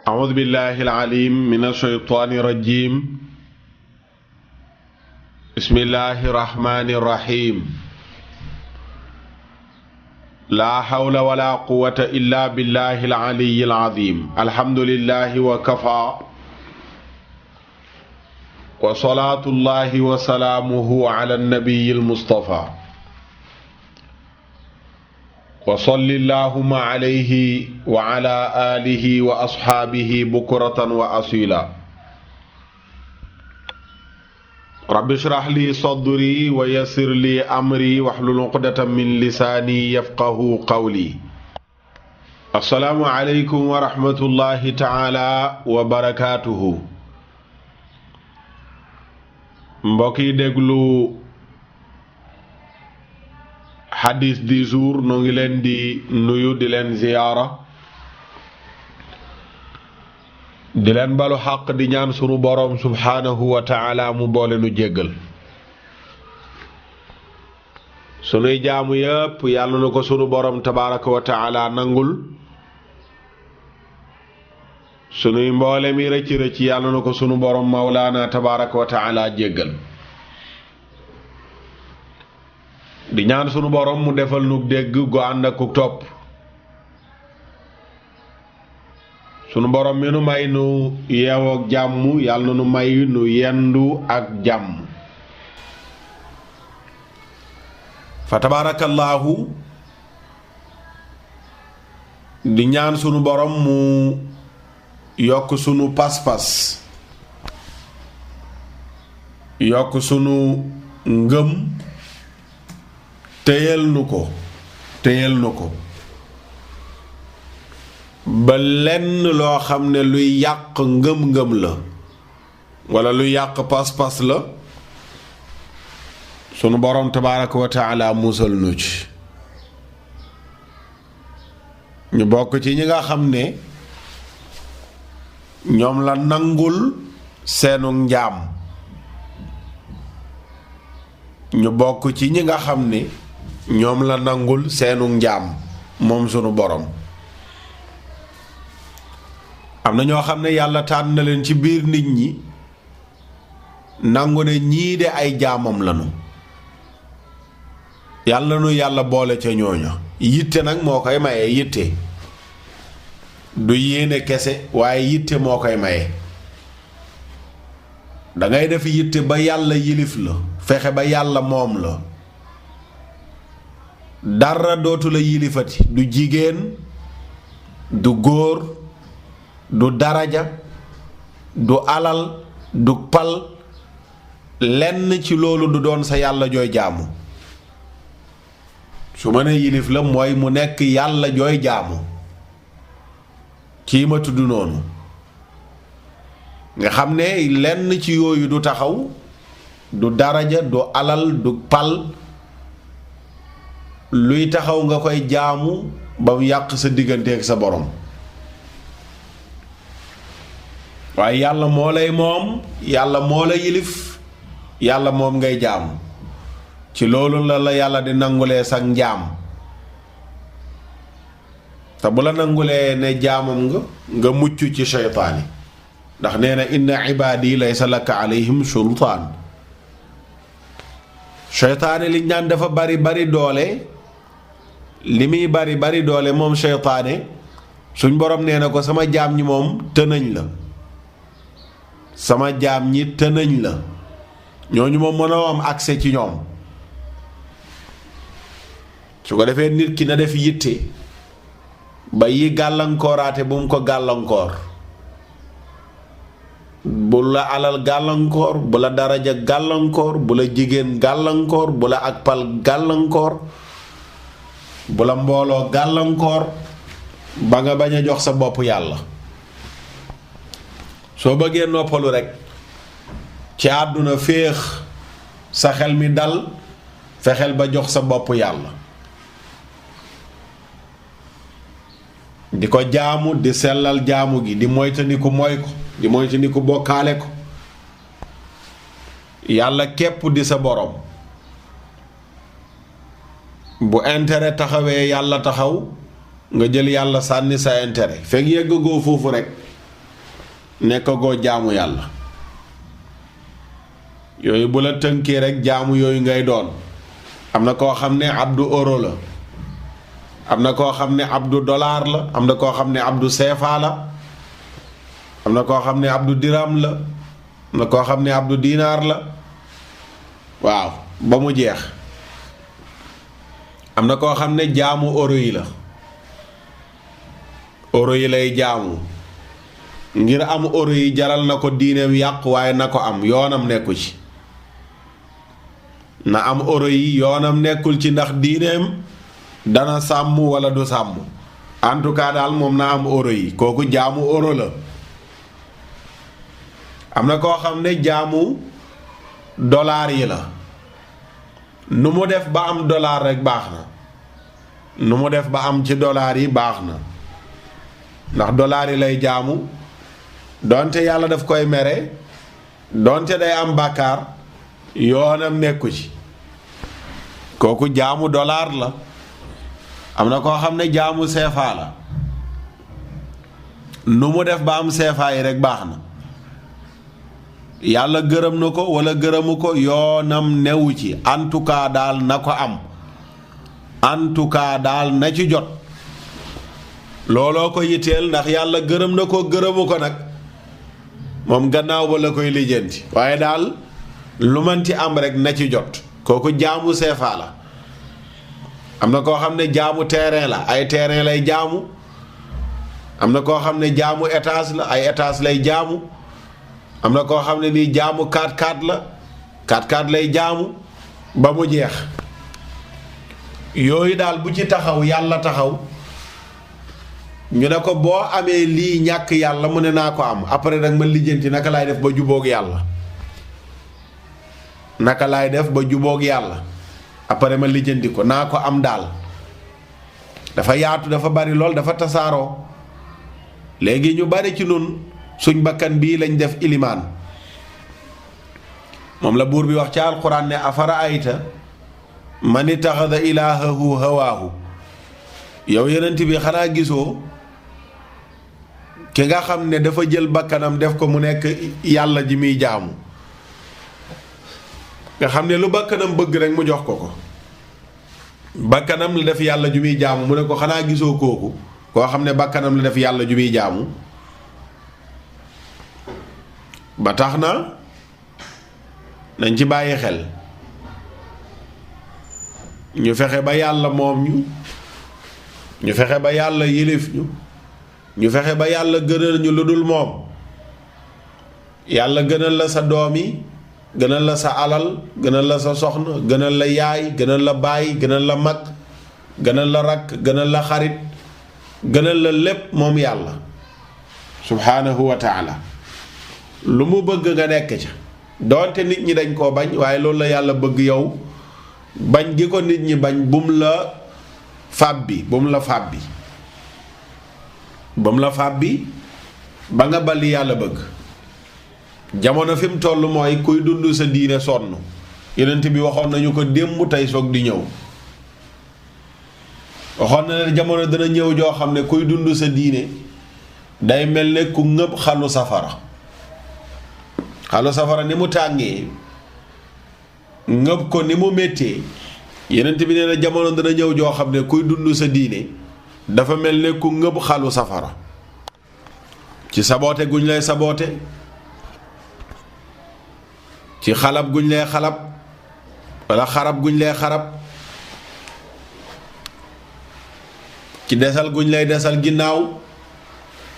أعوذ بالله العليم من الشيطان الرجيم بسم الله الرحمن الرحيم لا حول ولا قوة إلا بالله العلي العظيم الحمد لله وكفى وصلاة الله وسلامه على النبي المصطفى وصل اللهم عليه وعلى آله وأصحابه بكرة وأصيلا رب اشرح لي صدري ويسر لي أمري واحلل عقدة من لساني يفقه قولي السلام عليكم ورحمة الله تعالى وبركاته mbokki déglu hadis du jour noo ngi leen di nuyu di leen ziyaara di leen balu xaq di ñaan sunu boroom subhaanahu wa taala mu boole nu jéggal sunuy jaamu yépp yàlla na ko sunu boroom tabaaraka wa taala nangul sunuy mboole mi rëcc rëcc yàlla na ko sunu boroom mawlaana tabaaraka wa taala jéggal di ñaan sunu borom mu defal nu dégg gu ànd ak ku topp sunu borom mi nu may nu yeewook jàmm yàlla nu may nu yendu ak jàmm fa tabaarakallaahu di ñaan sunu borom mu yokk sunu pas-pas yokk sunu ngëm téyel nu ko ba lenn loo xam ne luy yàq ngëm-ngëm la walla luy yàq pas-pas la sunu boroom tabaaraka wa taala musal nu ci ñu bokk ci ñi nga xam ne ñoom la nangul seenu njaam ñu bokk ci ñi nga xam ne ñoom la nangul seenu njaam moom sunu borom am na ñoo xam ne yàlla tànn na leen ci biir nit ñi nangu ne ñii de ay jaamam lanu yàlla nu yàlla boole ca ñooña yitte nag moo koy maye yitte du yéene kese waaye yitte moo koy maye dangay def yitte ba yàlla yilif la fexe ba yàlla moom la dara dootu la yilifati du jigéen du góor du daraja du alal du pal lenn ci loolu du doon sa yàlla jooy jaamu su ma nee yilif la mooy mu nekk yàlla jooy jaamu kii ma tudd noonu nga xam ne lenn ci yooyu du taxaw du daraja du alal du pal luy taxaw nga koy jaamu ba mu yàq sa diggante ak sa borom waaye yàlla moo lay moom yàlla moo la yilif yàlla moom ngay jaamu ci loolu la yàlla di nangulee sa njaam te bu la nangulee ne jaamam nga mucc ci seytaani ndax nee na inna ibaadi laysa laka alayhim sultaan seytaane liñ naan dafa bari doole li muy bari doole moom seytaane suñ borom nee na ko sama jaam ñi moom tënañ la sama jaam ñi tënañ la ñooñu moom mënoo am accès ci ñoom su ko defee nit ki na def yitte ba yi gàllankooraate bu mu ko gàllankoor bu la alal gàllankoor bu la daraja gàllankoor bu la jigéen gàllankoor bu la ak pal gàllankoor bu la mbooloo gàllankoor ba nga bañ a jox sa bopp yàlla soo bëggee noppalu rekk ci àdduna féex sa xel mi dal fexeel ba jox sa bopp yàlla di ko jaamu di sellal jaamu gi di moytandiku mooy ko di moytandiku bokkaale ko yàlla képp di sa borom bu intérêt taxawee yàlla taxaw nga jël yàlla sànni sa intérêt fekk yeggagoo foofu rek nekkagoo jaamu yàlla. yooyu bu la tënkee rek jaamu yooyu ngay doon. am na koo xam ne abdu euro la, am na koo xam ne abdu dollar la, am na koo xam ne abdu CFA la, am na koo xam ne abdu dirham la, am na koo xam ne abdu dinaar la, waaw ba mu jeex. am na koo xam ne jaamu euro yi la, euro yi lay jaamu ngir am euro yi jaral na ko diineem yàqu, waaye na ko am yoonam nekku ci. na am euro yi yoonam nekkul ci ndax diineem dana sàmm wala du sàmm. en tout cas daal moom na am euro yi, kooku jaamu euro la. am na koo xam ne jaamu dollar yi la, nu mu def ba am dollar rek baax na, nu mu def ba am ci dollar yi baax na, ndax dollar yi lay jaamu, donte yàlla daf koy mere, donte day am bàkkaar yoonam nekku ci. kooku jaamu dollar la. am na koo xam ne jaamu CFA la, nu mu def ba am CFA yi rek baax na, yàlla gërëm na ko wala gërëmu ko yoonam newu ci. en tout cas daal na ko am, en tout cas daal na ci jot. looloo ko yitteel, ndax yàlla gërëm na ko gërëmu ko nag moom gannaaw ba la koy lijjanti. waaye daal lu manti am rek na ci jot. kooku jaamu CFA la. am na koo xam ne jaamu terrain la, ay terrain lay jaamu. am na koo xam ne jaamu étage la, ay étage lay jaamu. am na koo xam ne nii jaamu 4x4 la, 4x4 lay jaamu ba mu jeex. yooyu daal bu ci taxaw yàlla taxaw, ñu ne ko boo amee lii ñàkk yàlla, mu ne naa ko am, après nag ma lijjanti naka laay def ba jubóog yàlla. naka laay def ba jubóog yàlla, après ma lijjanti ko, naa ko am daal. dafa yaatu, dafa bari lool, dafa tasaaroo. léegi ñu bari ci nun suñ bakkan bii lañ def ilimaan. moom la buur bi wax ci alquran ne afara ayta man itaxada ilaahahu hawaahu. yow yenent bi xanaa gisoo ki nga xam ne dafa jël bakkanam def ko mu nekk yàlla ji muy jaamu. nga xam ne lu bakkanam bëgg rek mu jox ko ko. bakkanam la def yàlla ju muy jaamu, mu ne ko xanaa gisoo kooku koo xam ne bakkanam la def yàlla ju muy jaamu. ba tax na nañ ci bàyyi xel, ñu fexe ba yàlla moom ñu fexe ba yàlla yilif ñu fexe ba yàlla gënal ñu lu dul moom. yàlla gënal la sa doom yi, gënal la sa alal, gënal la sa soxna, gënal la yaay, gënal la baay, gënal la mag, gënal la rakk, gënal la xarit, gënal la lépp moom yàlla subhaanahu wa taala. lu mu bëgg nga nekk ca, doonte nit ñi dañ koo bañ, waaye loolu la yàlla bëgg. yow bañ gi ko nit ñi bañ bum la fàbbi, bum la fàbbi, bum la fàbbi ba nga bali yàlla bëgg. jamono fi mu toll mooy kuy dund sa diine sonn. yonent bi waxoon nañu ko démb, tey soog di ñëw. waxoon na ne jamono dana ñëw joo xam ne kuy dund sa diine day mel ne ku ngëb xalu safara. xalu safara ni mu tàngee, ngëb ko ni mu méttee. yonent bi nee na jamono dana ñëw joo xam ne kuy dund sa diine dafa mel ne ku ngëb xalu safara. ci saboote guñ lay saboote, ci xalab guñ lay xalab, walla xarab guñ lay xarab, ci desal guñ lay desal ginnaaw,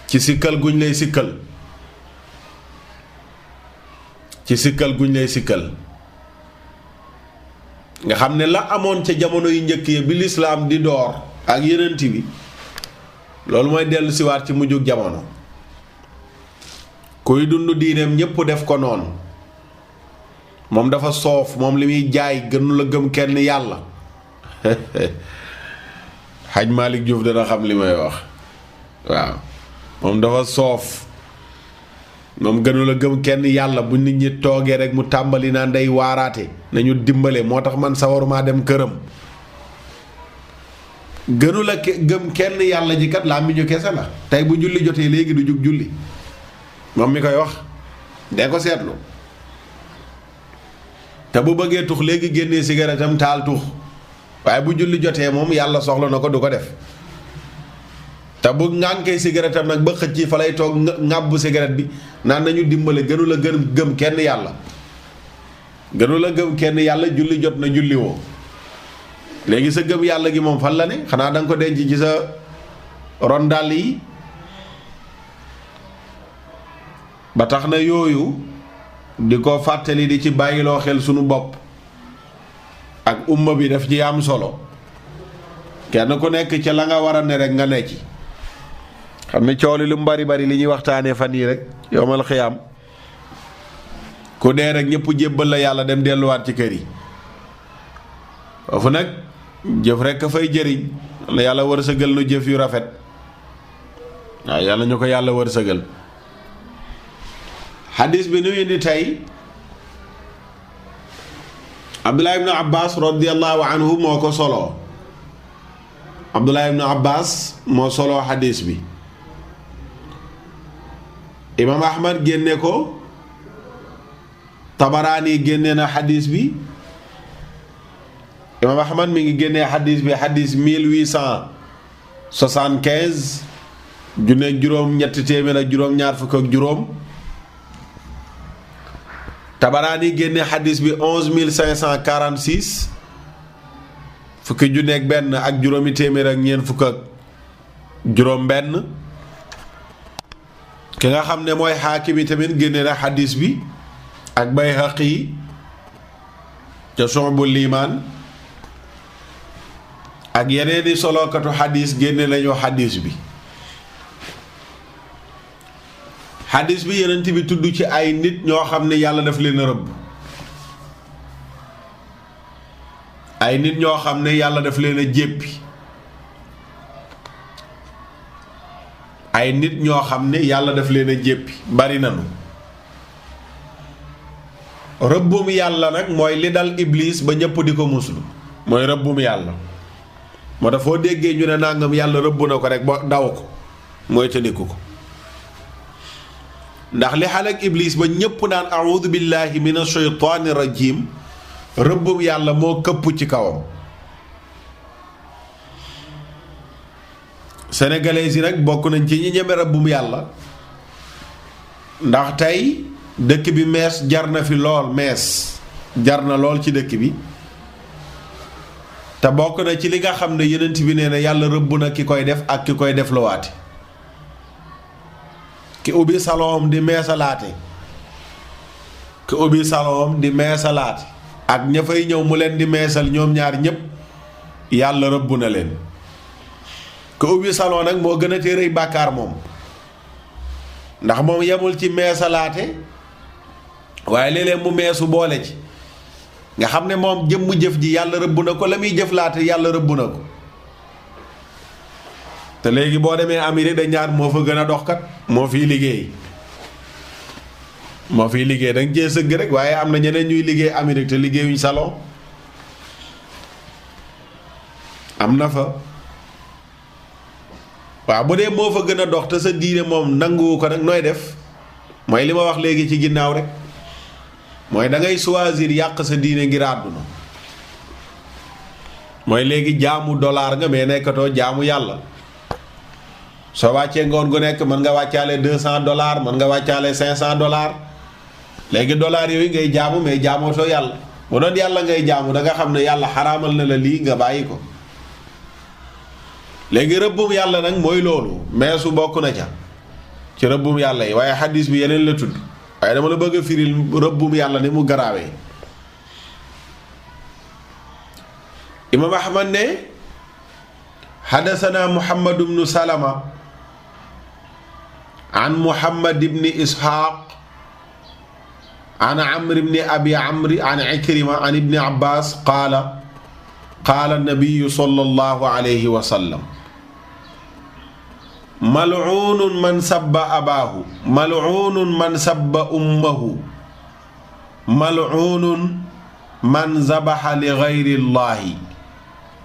ci sikkal guñ lay sikkal, ci sikkal guñ lay sikkal. nga xam ne la amoon ca jamono yu njëkk yi bi lislaam di door ak yenent bi, loolu mooy dellu siwaat ci mujjug jamono. kuy dund diineem ñépp def ko noonu, moom dafa soof, moom li muy jaay gënu la gëm kenn yàlla. Haj Malick Diouf dana xam li may wax. waaw moom dafa soof, moom gënu la gëm kenn yàlla. bu nit ñi toogee rek mu tàmbali naan day waaraate, nañu dimbale, moo tax man sawaruma dem këram. gënu la gëm kenn yàlla ji kat làmmiñu kese la. tey bu julli jotee léegi du jug julli. moom mi koy wax dee ko seetlu te bu bëggee tux léegi génnee cigarette am taal tux waaye bu julli jotee moom yàlla soxla na ko du ko def te bu ngànkee cigarette am nag ba xëcc fa lay toog ŋàbbu cigarette bi naan nañu dimbale gënu la gëm kenn yàlla gënu la gëm kenn yàlla julli jot na julli woo léegi sa gëm yàlla gi moom fan la ne xanaa da nga ko denc ci sa ron dàll yi ba tax na yooyu di ko fàttali di ci bàyyiloo xel sunu bopp ak umma bi daf ci am solo kenn ku nekk ca la nga war a ne rek nga ne ci xam ne coow li lu mu bari li ñuy waxtaanee fan yii rek yowmal xiyaam ku dee rek ñëpp jébbal la yàlla dem delluwaat ci kër yi foofu nag jëf rek a fay jëriñ la yàlla wërsëgal nu jëf yu rafet waaw yàlla ñu ko yàlla wërsëgal xadis bi nu indi tey Abdullah ibn Abbas radiyallahu anhu moo ko soloo Abdullah ibn Abbas moo soloo xadis bi Imam Ahmad génne ko Tabaraani génne na xadis bi Imam Ahmad mi ngi génnee xadis bi xadis 1875 junne juróom ñetti téeméer ak juróom ñaar fukk ak juróom Tabaraani génne xadis bi 11546 fukki junne ak benn ak juróomi téeméer ak ñeent fukk ak juróom benn ki nga xam ne mooy Xaakim yi tamit génne na xadis bi ak Bayhaqi ca Shu'bul Iimaan ak yeneen i solokatu xadis génne nañu xadis bi xadis bi yenent bi tudd ci ay nit ñoo xam ne yàlla daf leen a rëbb ay nit ñoo xam ne yàlla daf leen a jéppi ay nit ñoo xam ne yàlla daf leen a jéppi bari nanu rëbbum yàlla nag mooy li dal iblis ba ñëpp di ko muslu mooy rëbbum yàlla moo tax foo déggee ñu ne nangam yàlla rëbb na ko rek ba daw ko mooy tëniku ko ndax li xalak iblis ba ñépp naan a'udhu billahi minash shaytaani rajim rëbbum yàlla moo këpp ci kawam sénégalais yi nag bokk nañ ci ñi ñeme rëbbum yàlla ndax tey dëkk bi mees jar na fi lool mees jar na lool ci dëkk bi te bokk na ci li nga xam ne yenent bi nee na yàlla rëbb na ki koy def ak ki koy def luwaate ki ubbi salon di meesalaate ki ubbi salon di meesalaate ak ña fay ñëw mu leen di meesal ñoom ñaar ñépp yàlla rëbb na leen ki ubbi salon nag moo gën a te rëy bàkkaar moom ndax moom yemul ci meesalaate waaye léeg-léeg mu meesu boole ci nga xam ne moom jëmmu jëf ji yàlla rëbb na ko la muy jëflaate yàlla rëbb na ko te léegi boo demee Amérique dañ ñaar moo fa gën a dox kat moo fiy liggéey danga cee sëgg rek waaye am na ñeneen ñuy liggéey Amérique te liggéeyuñ salon am na fa waaw bu dee moo fa gën a dox te sa diine moom nanguwu ko nag nooy def mooy li ma wax léegi ci ginnaaw rek mooy da ngay choisir yàq sa diine ngir àdduna mooy léegi jaamu dollar nga mais nekkatoo jaamu yàlla soo wàccee ngoon gu nekk mën nga wàccaale $200 mën nga wàccaale $500 léegi dollars yooyu ngay jaamu mais jaamootoo yàlla bu doon yàlla ngay jaamu da nga xam ne yàlla xaraamal na la lii nga bàyyi ko léegi rëbbum yàlla nag mooy loolu mais su bokk na ca ci rëbbum yàlla yi waaye xadis bi yeneen la tudd waaye dama la bëgg a firil rëbbum yàlla ni mu garaawee imam ahmad ne xadasana muhammad ibnu salama an muhammad ibni isxaaq an amr ibni abi amri an ikrima an ibni abbas qaala qaala nabiyu sallallahu alayhi wa sallam mal'uunun man sabba abaahu mal'uunun man sabba ummahu mal'uunun man zabaxa li gayri llahi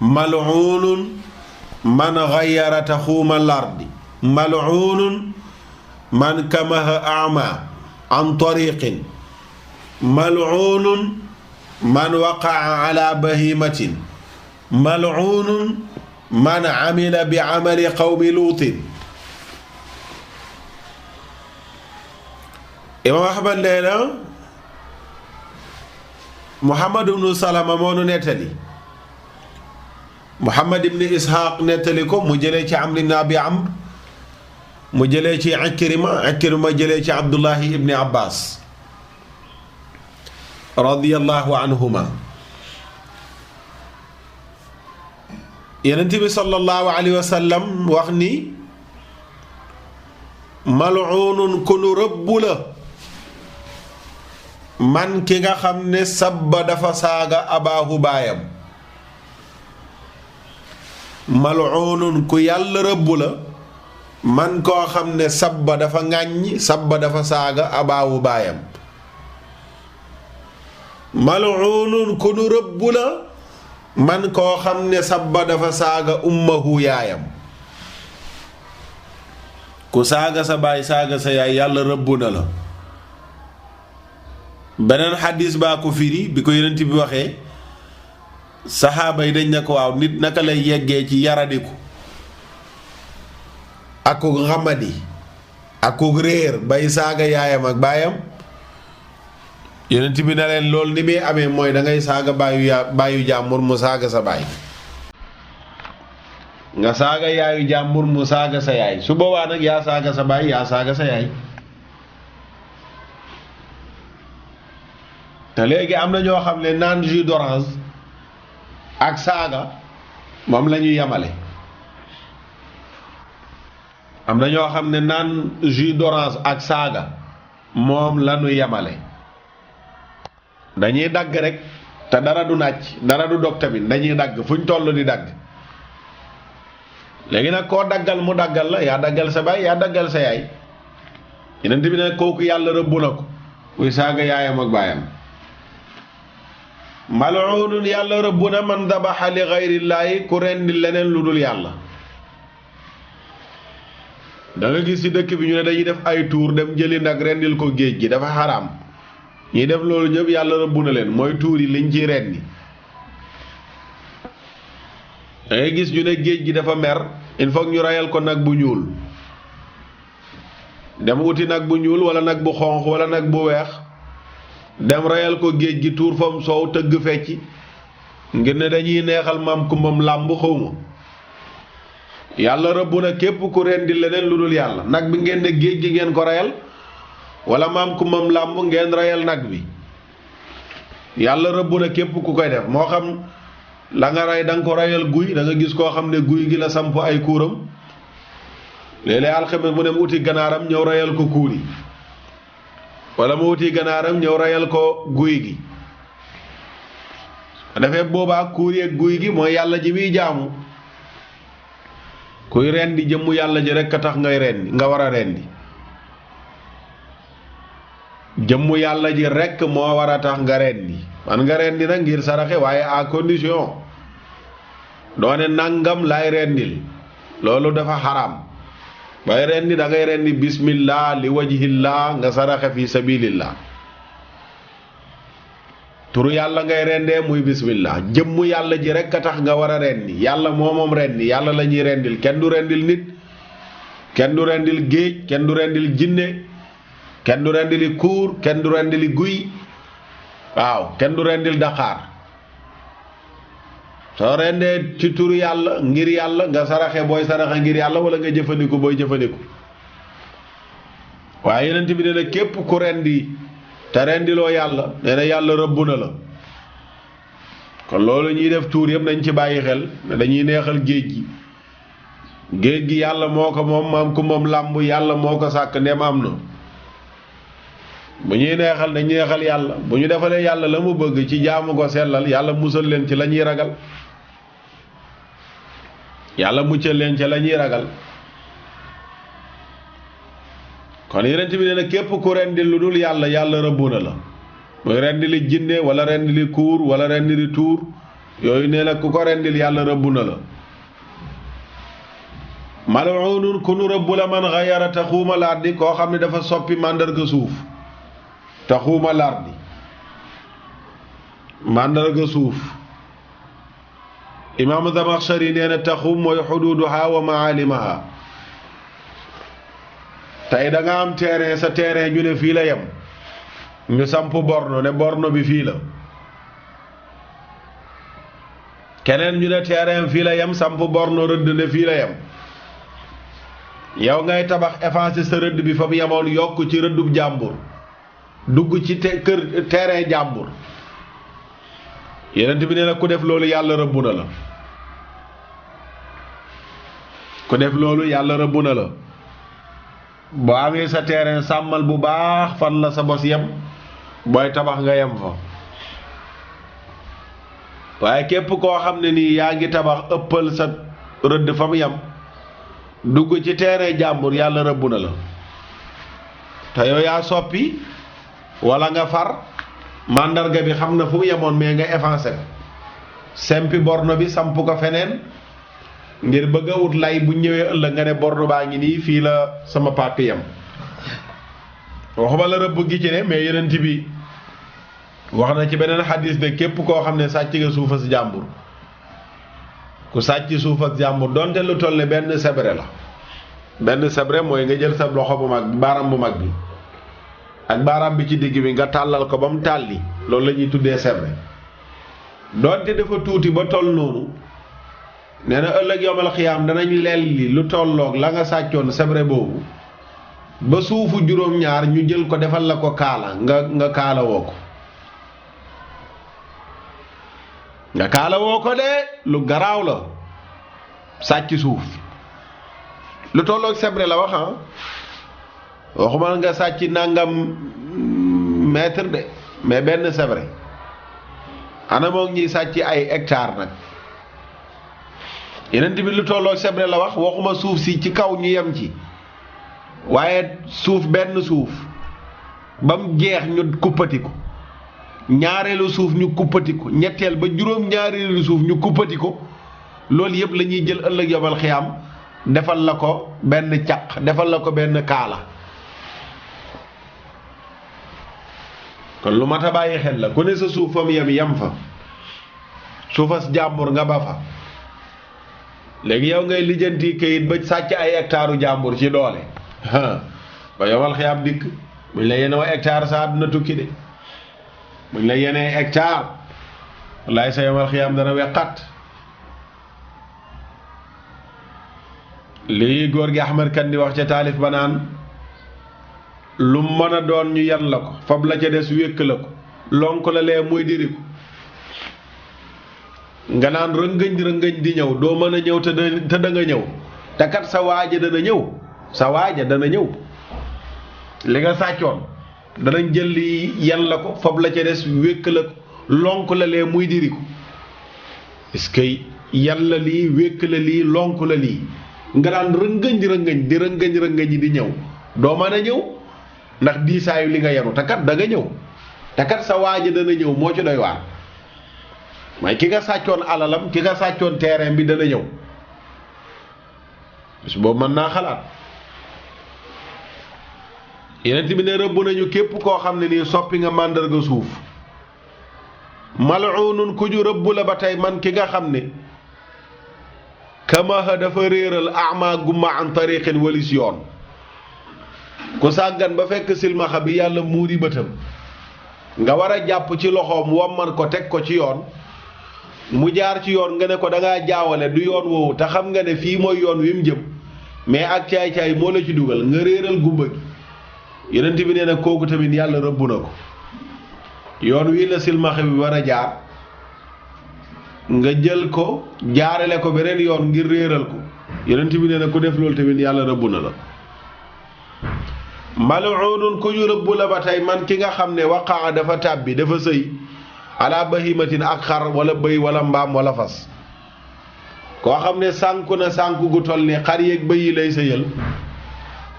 mal'uunun man gayyara taxuuma lardi mal'uunun man kamaha ama an tariqin mal'unun man waqa'a ala bahimatin mal'unun man amila bi amali qawmi luutin. Imaam Ahmad nee na Muhammad ibnu Salama moo nu nettali, Muhammad ibnu Isxaaq nettali ko mu jëlee ci Amr ibn Abi Amr mu jëlee ci Ikrima jëlee ci Abdullahi ibni Abbas radiyallahu anhuma. Yonent bi sallallahu alayhi wa sallam wax ni mal'uunun ku nu rëbbu la man ki nga xam ne sabba dafa saaga abaahu baayam. mal'uunun ku yàlla rëbbu la man koo xam ne sabba dafa ŋàññ sabba dafa saaga abaahu baayam. mal'uunun ku nu rëbbu la man koo xam ne sabba dafa saaga ummahu yaayam. ku saaga sa baay saaga sa yaay yàlla rëbbu na la. beneen xadis baa ko firi bi ko yonent bi waxee saxaaba yi dañ ne ko waaw nit naka lay yeggee ci yaradiku akuk xamadi akuk réer bay saaga yaayam ak baayam. yonent bi na leen loolu ni muy amee mooy da ngay saaga baayu jàmbur mu saaga sa baay, nga saaga yaayu jàmbur mu saaga sa yaay, su boobaa nag yaa saaga sa baay yaa saaga sa yaay. te léegi am na ñoo xam ne naan jus d'orange ak saaga moom la ñu yemale. am na ñoo xam ne naan jus d'orange ak saaga moom la ñu yemale. dañuy dagg rek te dara du nàcc dara du dog tamit dañuy dagg fu ñu toll di dagg. léegi nag koo daggal mu daggal la yaa daggal sa baay yaa daggal sa yaay. Yonent bi ne kooku yàlla rëbbu na ko kuy saaga yaayam ak baayam. mal'uunun yàlla rëbbu na man dabaxa li gayrillaahi ku rendi leneen lu dul yàlla. da nga gis ci dëkk bi ñu ne dañuy def ay tuur dem jëli nag rendil ko géej gi dafa xaraam. ñiy def loolu ñëpp yàlla rëbbu na leen mooy tuur yi liñ ciy rendi. da ngay gis ñu ne géej gi dafa mer il faut ñu reyal ko nag bu ñuul. dem uti nag bu ñuul wala nag bu xonq wala nag bu weex dem reyal ko géej gi tuur fam soow tëgg fecci ngir ne dañuy neexal maam kumbam làmb xawma. yàlla rëbbu na képp ku rendi leneen lu dul yàlla. nag bi ngeen ne géej gi ngeen ko reyal wala maam kumbam làmb ngeen reyal nag bi. yàlla rëbbu na képp ku koy def moo xam la nga rey da nga ko reyal guy da nga gis koo xam ne guy gi la samp ay kuuram léeg-léeg alxames mu dem uti ganaaram ñëw reyal ko kuur yi wala mu uti ganaaram ñëw reyal ko guy gi. dafay boobaa kuur yeeg guy gi mooy yàlla ji muy jaamu. kuy rendi jëmmu yàlla ji rekk a tax ngay rendi nga war a rendi. jëmmu yàlla ji rekk moo war a tax nga rendi man nga rendi nag ngir saraxe waaye à condition doone nangam laay rendil loolu dafa xaraam. bay rendi da ngay rendi bismillah li wajhillah nga saraxe fi sabilillah. turu yàlla ngay rendee muy bismillah. jëmmu yàlla ji rekk a tax nga war a rendi yàlla moom rendi yàlla la ñuy rendil kenn du rendil nit kenn du rendil géej kenn du rendil jinne kenn du rendili kuur kenn du rendili guy waaw kenn du rendil daqaar. soo rendee ci turu yàlla ngir yàlla nga saraxe booy saraxe ngir yàlla wala nga jëfandiku booy jëfandiku. waaye Yonent bi nee na képp ku rendi te rendiloo yàlla nee na yàlla rëbb na la. kon loolu ñuy def tuur yëpp nañ ci bàyyi xel ne dañuy neexal géej gi. géej gi yàlla moo ko moom maam ku moom làmb yàlla moo ko sàkk ndem am na. bu ñuy neexal dañ neexal yàlla bu ñu defalee yàlla la mu bëgg ci jaamu ko sellal yàlla musal leen ci la ñuy ragal. yàlla muccal leen ca la ñuy ragal. kon Yonent bi nee na képp ku rendi lu dul yàlla yàlla rëbbu na la. muy rendi li jinne wala rendi li kuur wala rendi li tuur yooyu nee na ku ko rendil yàlla rëbbu na la. mal'uunun ku nu rëbb la man xayara taxuuma lardi koo xam ne dafa soppi màndarga suuf taxuuma lardi màndarga suuf imaamu Zamaxshari nee na taxuum mooy xuduuduha wa maalimaha tey da nga am terrain sa terrain ñu ne fii la yem ñu samp borno ne borno bi fii la keneen ñu ne terrain fii la yem samp borno rëdd ne fii la yem yow ngay tabax effacé sa rëdd bi fa mu yemoon yokk ci rëddub jàmbur dugg ci kër terrain jàmbur Yonent bi nee na ku def loolu yàlla rëbb na la ku def loolu yàlla rëbb na la boo amee sa terrain sàmmal bu baax fan la sa bos yem booy tabax nga yem fa waaye képp koo xam ne nii yaa ngi tabax ëppal sa rëdd fa mu yem dugg ci terrain jàmbur yàlla rëbb na la te yow yaa soppi walla nga far màndarga bi xam na fu mu yemoon mais nga effacé ko sempi borno bi samp ko feneen ngir bëgg a wut lay bu ñëwee ëllëg nga ne borno baa ngi nii fii la sama pàkk yem waxuma la rëbb gi ci ne mais Yonent bi wax na ci beneen xadis ne képp koo xam ne sàcc nga suufa si jàmbur ku sàcc suufa si jàmbur donte lu toll ne benn sebre la benn sebre mooy nga jël sa loxo bu mag baaraam bu mag bi ak baaraam bi ci digg bi nga tàllal ko ba mu tàlli loolu la ñuy tuddee sebre donte dafa tuuti ba toll noonu nee na ëllëg yomal xiyaam danañ lelli lu tolloog la nga sàccoon sebre boobu ba suufu juróom-ñaar ñu jël ko defal la ko kaala nga kaala woo ko nga kaala woo ko de lu garaaw la sàcc suuf lu tolloog sebre la wax waxuma nga sàcc nangam mètre de mais benn sebre ana moom ñuy sàcc ay hectare nag Yonent bi lu tolloog sebre la wax waxuma suuf si ci kaw ñu yem ci waaye suuf benn suuf ba mu jeex ñu kuppati ko ñaareelu suuf ñu kuppati ko ñetteel ba juróom ñaareelu suuf ñu kuppati ko loolu yëpp la ñuy jël ëllëg yomal xiyaam defal la ko benn caq defal la ko benn kaala kon lu mat a bàyyi xel la ku ne sa suuf fa mu yem fa suufas jàmbur nga ba fa léegi yow ngay lijjanti kayit ba sàcc ay hectare jàmbur ci doole ba yomal xiyaam dikk buñ la yenoo hectare sa àdduna tukki de buñ la yenee hectare wallaay sa yomal xiyaam dana weqat lii góor gi Ahmad Kan di wax ca taalif ba naan lu mën a doon ñu yan la ko fab la ca des wékk la ko lonk la lee muy diri ko nga naan rëngëñ di ñëw doo mën a ñëw te da nga ñëw te kat sa waaja dana ñëw li nga sàccoon danañ jël li yan la ko fab la ca des wékk la ko lonk la lee muy diri ko est-ce que yan la lii wékk la lii lonk la lii nga daan rëngëñ di ñëw doo mën a ñëw ndax diisaayu li nga yenu te kat da nga ñëw te kat sa waaja dana ñëw moo ci doy waar mooy ki nga sàccoon alalam ki nga sàccoon terrain bi dana ñëw bis boobu mën naa xalaat Yonent bi ne rëbb nañu képp koo xam ne nii soppi nga màndarga suuf mal'uunun ku ñu rëbb la ba tey man ki nga xam ne kamaha dafa réeral ama gumma an tariqin walis yoon ku sàggan ba fekk silmaxa bi yàlla muuri bëtam nga war a jàpp ci loxoom womman ko teg ko ci yoon mu jaar ci yoon nga ne ko da ngaa jaawale du yoon woowu te xam nga ne fii mooy yoon wi mu jëm mais ak caay-caay moo la ci dugal nga réeral gumba gi Yonent bi nee na kooku tamit yàlla rëbb na ko yoon wii la silmaxa bi war a jaar nga jël ko jaarale ko beneen yoon ngir réeral ko Yonent bi nee na ku def loolu tamit yàlla rëbb na la mal'uunun ku ñu rëbb la ba tey man ki nga xam ne waqaa dafa tàbbi dafa sëy ala bahimatin ak xar wala bëy wala mbaam wala fas koo xam ne sànku na sànku gu toll ni xar yeeg bëy yi lay sëyal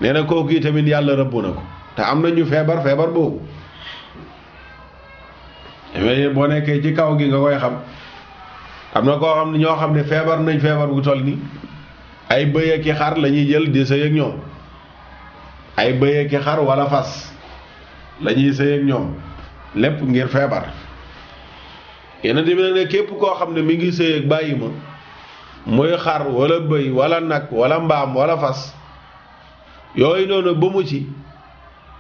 nee na kooku yi tamit yàlla rëbb na ko te am na ñu feebar boobu boo nekkee ci kaw gi nga koy xam am na koo xam ne ñoo xam ne feebar nañ feebar gu toll nii ay bëy ak xar la ñuy jël di sëy ak ñoom ay bëy ak xar wala fas la ñuy sëy ak ñoom lépp ngir feebar yeneen bi nag ne képp koo xam ne mi ngi sëy ak bàyyi ma muy xar wala bëy wala nag wala mbaam wala fas yooyu noonu ba mu ci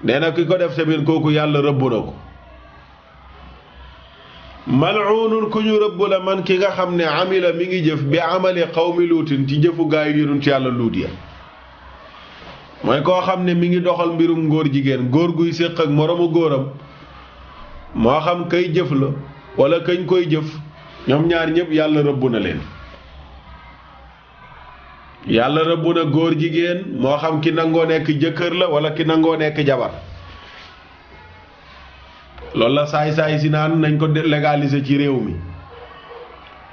nee na ki ko def tamit kooku yàlla rëbb na ko mal'uunun ku ñu rëbb la man ki nga xam ne amila mi ngi jëf bi amali qawmi luutin ci jëfu gaa yu yonent yàlla luut ya mooy koo xam ne mi ngi doxal mbirum góor jigéen góor guy séq ak moroomu góoram moo xam kay jëf la wala kañ koy jëf ñoom ñaar ñëpp yàlla rëbb na leen yàlla rëbb na góor jigéen moo xam ki nangoo nekk jëkkër la wala ki nangoo nekk jabar loolu la saay-saay si naan nañ ko légaliser ci réew mi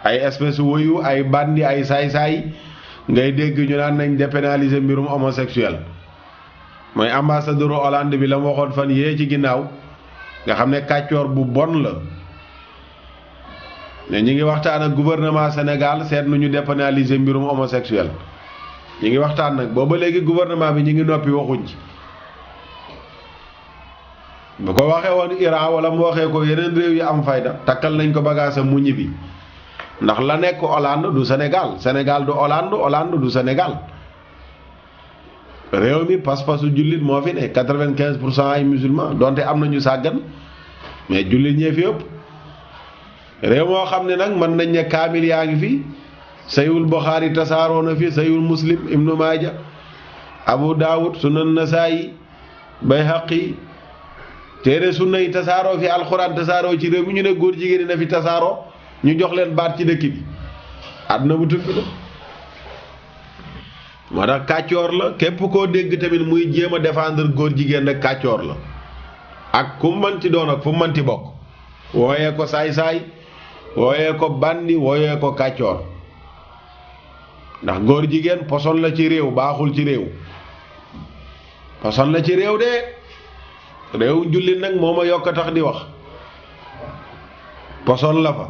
ay espèce woyu ay bandi ay saay-saay ngay dégg ñu naan nañ dépénaliser mbirum homosexuel mooy ambassadeur Hollande bi la mu waxoon fan yee ci ginnaaw nga xam ne kàccoor bu bon la ne ñi ngi waxtaan ak gouvernement Sénégal seet nu ñu dépénaliser mbirum homosexuel ñi ngi waxtaan nag booba léegi gouvernement bi ñi ngi noppi waxuñ ci bu ko waxee woon Iran wala mu waxee ko yeneen réew yi am fayda takkal nañ ko bagage mu ñibbi ndax la nekk Hollande du Sénégal Sénégal du Hollande Hollande du Sénégal réew mi pas-pasu jullit moo fi ne 95% ay musulman donte am nañu sàggan mais jullit ñee fi ëpp réew moo xam ne nag mën nañ ne kaamil yaa ngi fi sayul Buxaari tasaaroo na fi sayul Muslim Ibnu Maaja Abu Daawud Sunan Nasaayi Bayhaqi téere sunna yi tasaaroo fi alxuraan tasaaroo ci réew mi ñu ne góor jigéen ñi na fi tasaaroo ñu jox leen baat ci dëkk bi àdduna bu tukki la moo tax kàccoor la képp koo dégg tamit muy jéem a défendre góor jigéen nag kàccoor la ak ku manti doon ak fu manti bokk wooyee ko saay-saay wooyee ko bandi wooyee ko kàccoor ndax góor jigéen poson la ci réew baaxul ci réew poson la ci réew de réew jullit nag moo ma yokk a tax di wax poson la fa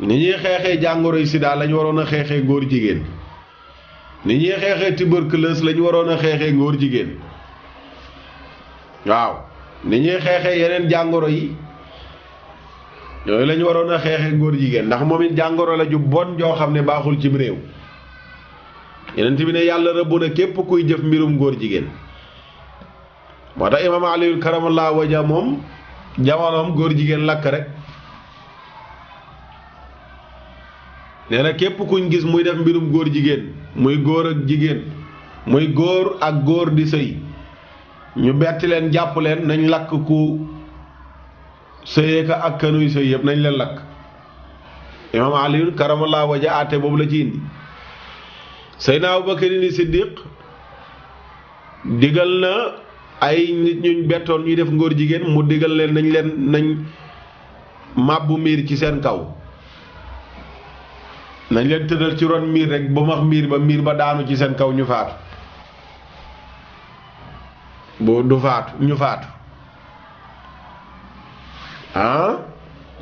ni ñuy xeexee jàngoro yi sida lañu waroon a xeexee góor jigéen ni ñuy xeexee tuberculose lañu waroon a xeexee góor jigéen waaw ni ñuy xeexee yeneen jàngoro yi yooyu lañu waroon a xeexee góor jigéen ndax moom it jàngoro la ju bon joo xam ne baaxul cim réew yeneen bi ne yàlla rëbb na képp kuy jëf mbirum góor jigéen moo tax imaam Aliyul karamallahu wajha moom jamonoom góor jigéen lakk rek nee na képp kuñ gis muy def mbirum góor jigéen muy góor ak jigéen muy góor ak góor di sëy ñu betti leen jàpp leen nañ lakk ku sëyee ka ak kanuy sëy yëpp nañ leen lakk imaam Aliyul karamallahu wajha àtte boobu la ci indi Seydina Abubakar ni Siddiq digal na ay nit ñuñ bettoon ñuy def ngóor jigéen mu digal leen nañ màbbu miir ci seen kaw nañ leen tëddal ci ron miir rek ba max miir ba daanu ci seen kaw ñu faatu boo du faatu ñu faatu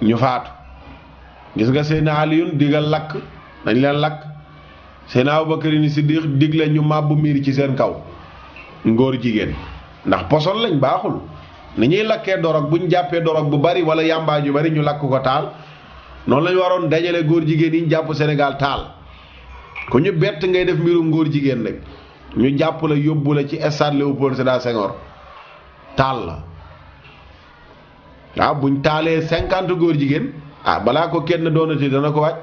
ñu faatu gis nga Seydina Aliyun digal lakk nañ leen lakk Seydina Abubakar ni Siddiq digle ñu màbbu miir ci seen kaw ngóor jigéen ndax poson lañ baaxul ni ñuy lakkee dorog bu ñu jàppee dorog bu bari wala yàmbaa ju bari ñu lakk ko taal noonu lañu waroon dajale góor jigéen yi ñu jàpp Sénégal taal ku ñu bett ngay def mbirum góor jigéen rek ñu jàpp la yóbbu la ci stade Léopold Sédar Senghor taal la waaw buñ taalee 50 góor jigéen balaa ko kenn doonati dana ko wàcc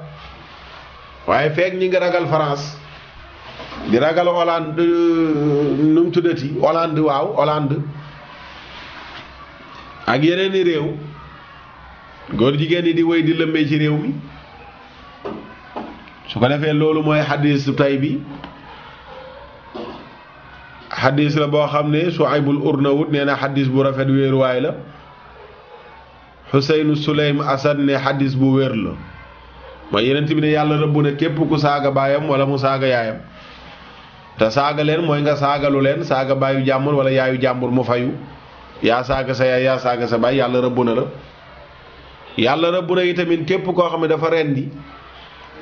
waaye feek ñi nga ragal France di ragal Hollande nu mu tuddati Hollande waaw Hollande ak yeneen i réew góor jigéen yi di wéy di lëmbee ci réew mi su ko defee loolu mooy xadis tay bi xadis la boo xam ne Suaybul Urnawut nee na xadis bu rafet wéeruwaay la Xuseynu Suleym Asad ne xadis bu wér la mooy yeneen bi ne yàlla rëbb na képp ku saaga baayam wala mu saaga yaayam te saaga leen mooy nga saagalu leen saaga baayu jàmbur wala yaayu jàmbur mu fayu yaa saaga sa yaay yaa saaga sa baay yàlla rëbb na la yàlla rëbb na itamit képp koo xam ne dafa rendi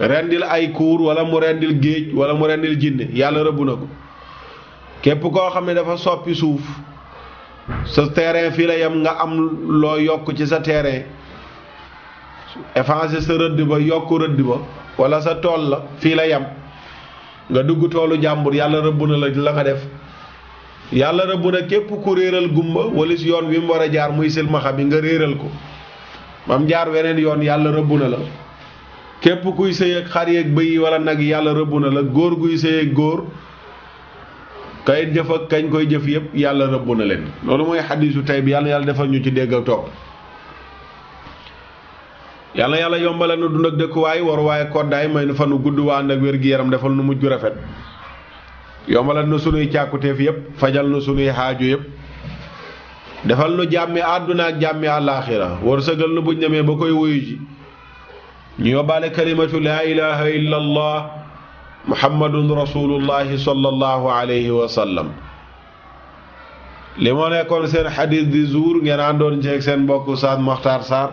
rendil ay kuur wala mu rendil géej wala mu rendil jinne yàlla rëbb na ko képp koo xam ne dafa soppi suuf sa terrain fii la yem nga am loo yokk ci sa terrain effacer sa rëdd ba yokk rëdd ba wala sa tool la fii la yem nga dugg toolu jàmbur yàlla rëbb na la nga def yàlla rëbb na képp ku réeral gumba walis yoon wi mu war a jaar muy silmaxa bi nga réeral ko mam jaar weneen yoon yàlla rëbb na la képp kuy sëy ak xar yeeg bëy yi wala nag yàlla rëbb na la góor guy sëy ak góor kay jëf ak kañ koy jëf yëpp yàlla rëbb na leen loolu mooy xadiisu tey bi yàlla defal ñu ci dégg ak topp yàlla yombala nu dund ak dëkkuwaay waruwaay ak koddaay may nu fanu gudd waa ànd ak wér-gi-yaram defal nu mujj gu rafet yombala nu sunuy càkkuteef yëpp fajal nu sunuy xaaju yëpp defal nu jàmmi àdduna ak jàmmi àllaaxira wërsëgal nu buñ demee ba koy wuyu ji ñu yóbbaale kalimatu laa ilaha illa allah muhammadun rasulullahi sallallahu alayhi wa sallam li moo nekkoon seen xadis di jour ngeen àndoon ceeg seen mbokk Oustaz Makhtar Sarr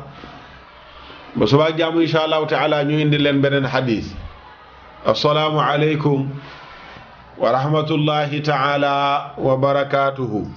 ba subaak jàmm insha allahu taala ñu indi leen beneen xadis assalaamu aleykum wa rahmatullahi taala wa barakatuhu